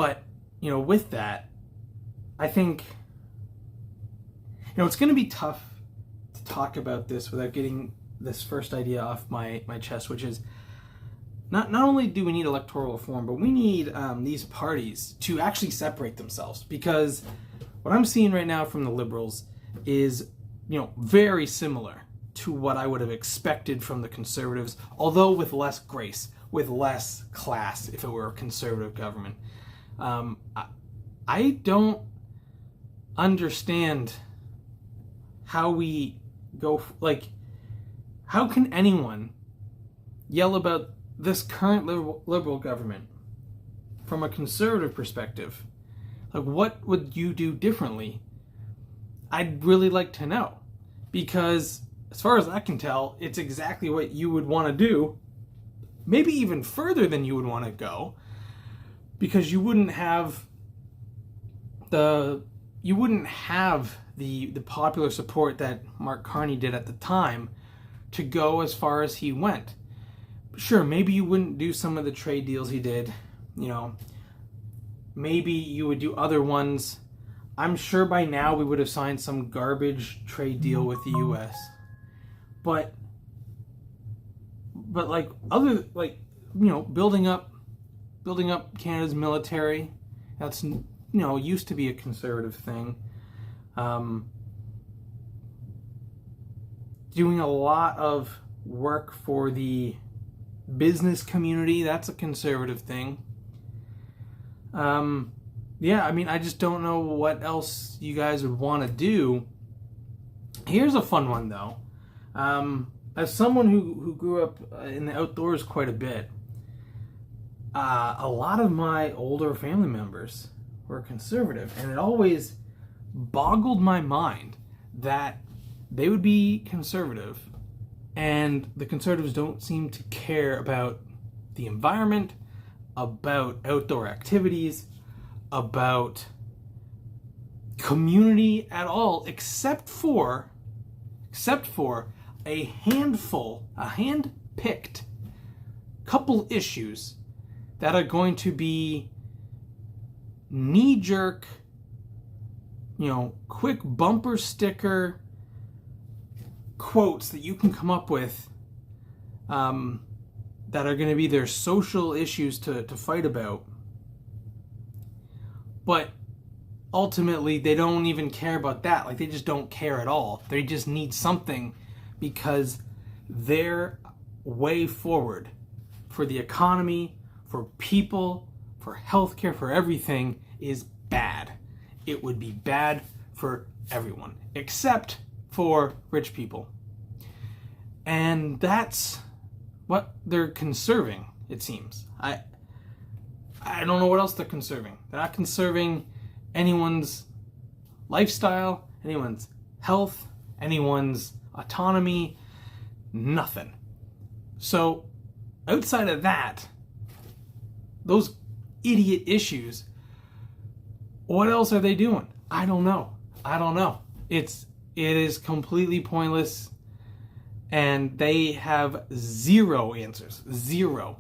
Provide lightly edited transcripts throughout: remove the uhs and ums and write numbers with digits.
But, with that, I think, it's going to be tough to talk about this without getting this first idea off my chest, which is not only do we need electoral reform, but we need these parties to actually separate themselves. Because what I'm seeing right now from the Liberals is, very similar to what I would have expected from the Conservatives, although with less grace, with less class, if it were a conservative government. I don't understand how we go, how can anyone yell about this current liberal government from a conservative perspective? What would you do differently? I'd really like to know, because as far as I can tell, it's exactly what you would want to do, maybe even further than you would want to go, because you wouldn't have the popular support that Mark Carney did at the time to go as far as he went. Sure, maybe you wouldn't do some of the trade deals he did, maybe you would do other ones. I'm sure by now we would have signed some garbage trade deal with the US. But building up Canada's military, that's used to be a conservative thing. Doing a lot of work for the business community, that's a conservative thing. I just don't know what else you guys would want to do. Here's a fun one, though. As someone who grew up in the outdoors quite a bit, a lot of my older family members were conservative, and it always boggled my mind that they would be conservative, and the conservatives don't seem to care about the environment, about outdoor activities, about community at all, except for a hand-picked couple issues that are going to be knee-jerk, quick bumper sticker quotes that you can come up with that are going to be their social issues to fight about. But ultimately, they don't even care about that. They just don't care at all. They just need something because their way forward for the economy, for people, for healthcare, for everything is bad. It would be bad for everyone, except for rich people. And that's what they're conserving, it seems. I don't know what else they're conserving. They're not conserving anyone's lifestyle, anyone's health, anyone's autonomy, nothing. So, outside of that, those idiot issues, what else are they doing? I don't know. It is completely pointless, and they have zero answers, zero,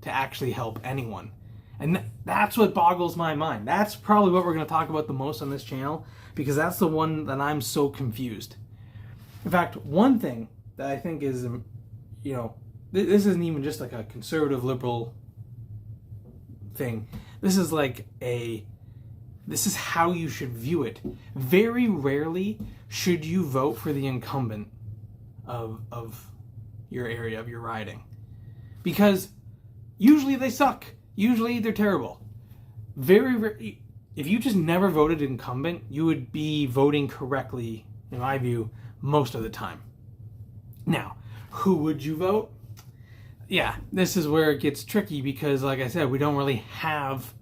to actually help anyone. And that's what boggles my mind. That's probably what we're going to talk about the most on this channel, because that's the one that I'm so confused. In fact, one thing that I think is, this isn't even just like a conservative liberal thing. This is how you should view it. Very rarely should you vote for the incumbent of your area, of your riding. Because usually they suck. Usually they're terrible. If you just never voted incumbent, you would be voting correctly, in my view, most of the time. Now, who would you vote? Yeah, this is where it gets tricky because, like I said, we don't really have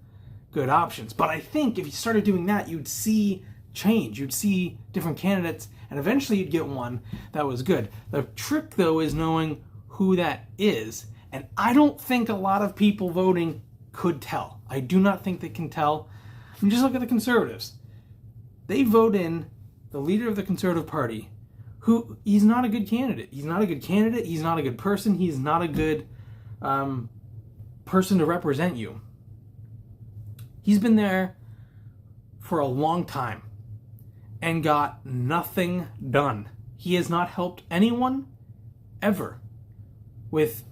good options. But I think if you started doing that, you'd see change. You'd see different candidates, and eventually you'd get one that was good. The trick, though, is knowing who that is. And I don't think a lot of people voting could tell. I do not think they can tell. I mean, just look at the Conservatives. They vote in the leader of the Conservative Party, who, he's not a good candidate. He's not a good candidate. He's not a good person. He's not a good person to represent you. He's been there for a long time and got nothing done. He has not helped anyone ever with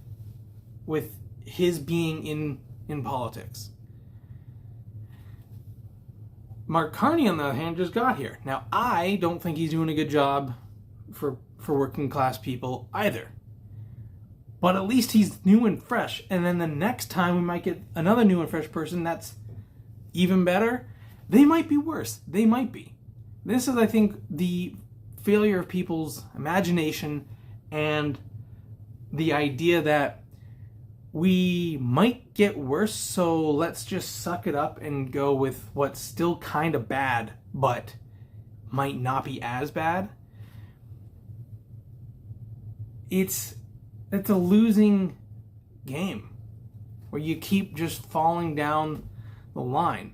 his being in politics. Mark Carney, on the other hand, just got here. Now, I don't think he's doing a good job for working class people either. But at least he's new and fresh. And then the next time we might get another new and fresh person that's even better. They might be worse. They might be. This is, I think, the failure of people's imagination and the idea that we might get worse, so let's just suck it up and go with what's still kind of bad, but might not be as bad. It's a losing game where you keep just falling down the line.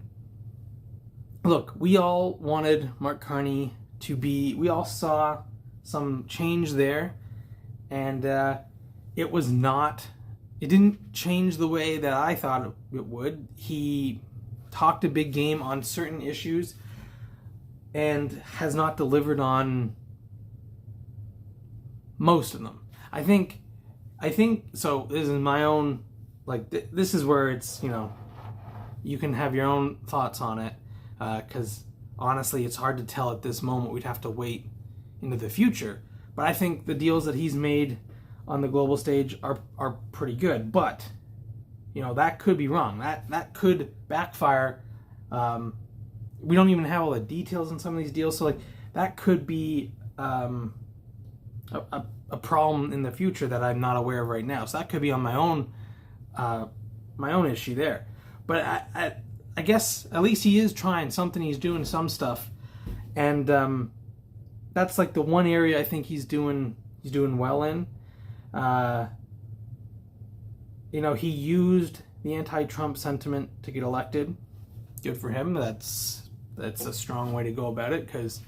Look, we all wanted Mark Carney to be, we all saw some change there, and it didn't change the way that I thought it would. He talked a big game on certain issues and has not delivered on most of them. I think so. This is my own, this is where it's, you can have your own thoughts on it, because honestly, it's hard to tell at this moment. We'd have to wait into the future. But I think the deals that he's made on the global stage are pretty good. But, that could be wrong. That could backfire. We don't even have all the details on some of these deals, so that could be a problem in the future that I'm not aware of right now. So that could be on my own issue there. But I guess at least he is trying something. He's doing some stuff, and that's the one area I think he's doing well in. He used the anti-Trump sentiment to get elected. Good for him. That's a strong way to go about it, because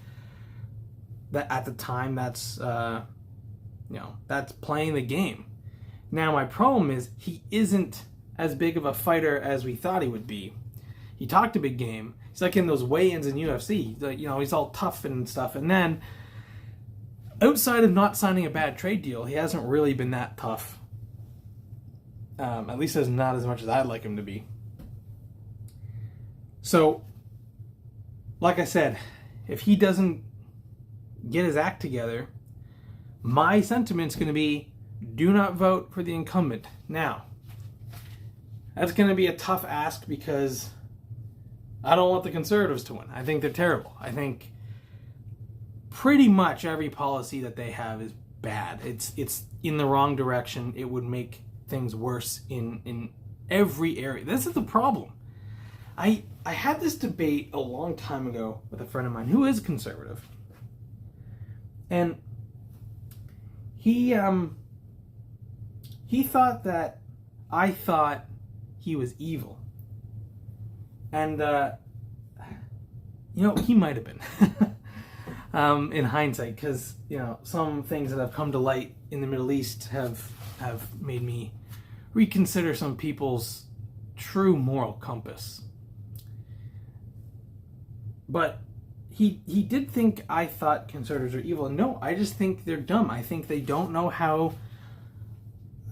that at the time that's playing the game. Now my problem is he isn't as big of a fighter as we thought he would be. He talked a big game. He's in those weigh-ins in UFC. He's all tough and stuff. And then, outside of not signing a bad trade deal, he hasn't really been that tough. At least not as much as I'd like him to be. So, like I said, if he doesn't get his act together, my sentiment's going to be, do not vote for the incumbent. Now, that's going to be a tough ask because I don't want the Conservatives to win. I think they're terrible. I think pretty much every policy that they have is bad. It's in the wrong direction. It would make things worse in every area. This is the problem. I had this debate a long time ago with a friend of mine who is conservative. And he thought that I thought he was evil. And, he might have been in hindsight, because, some things that have come to light in the Middle East have made me reconsider some people's true moral compass. But he did think I thought conservatives are evil. No, I just think they're dumb. I think they don't know how.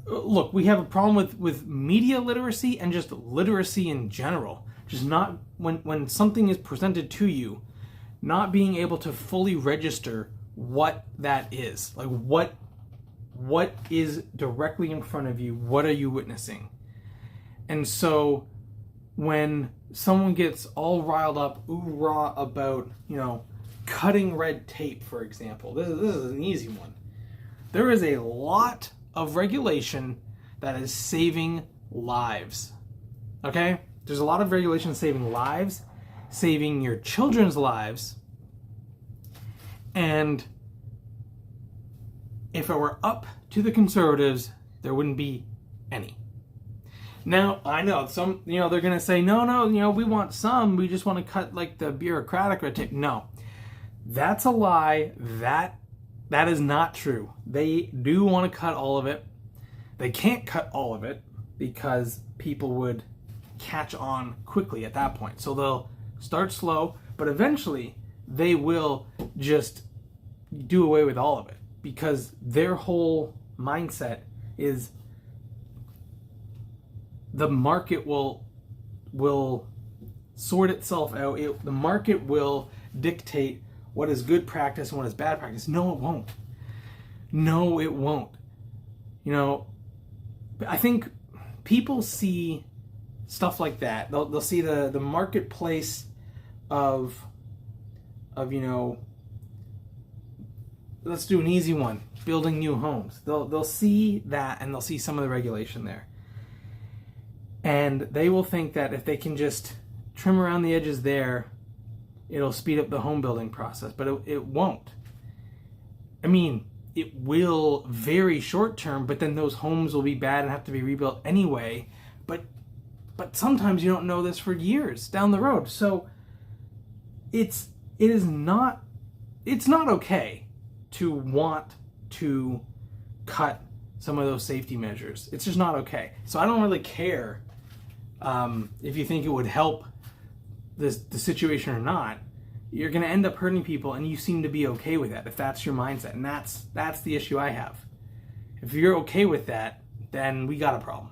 Look, we have a problem with media literacy and just literacy in general. Just not, when something is presented to you, not being able to fully register what that is. What is directly in front of you? What are you witnessing? And so when someone gets all riled up, ooh-rah about, cutting red tape, for example, this is an easy one. There is a lot of regulation that is saving lives. Okay? There's a lot of regulation saving lives, saving your children's lives, and if it were up to the Conservatives, there wouldn't be any. Now, I know some, they're going to say, no, we want some, we just want to cut the bureaucratic red tape. No, that's a lie. That is not true. They do want to cut all of it. They can't cut all of it because people would catch on quickly at that point. So they'll start slow, but eventually they will just do away with all of it, because their whole mindset is the market will sort itself out. The market will dictate what is good practice and what is bad practice. No, it won't. No, it won't. You know, I think people see stuff like that. They'll see the marketplace of you know, let's do an easy one, building new homes. They'll see that, and they'll see some of the regulation there. And they will think that if they can just trim around the edges there, it'll speed up the home building process, but it won't. I mean, it will very short term, but then those homes will be bad and have to be rebuilt anyway. But sometimes you don't know this for years down the road. So it's not okay to want to cut some of those safety measures. It's just not okay. So I don't really care if you think it would help the situation or not. You're going to end up hurting people, and you seem to be okay with that if that's your mindset. And that's the issue I have. If you're okay with that, then we got a problem.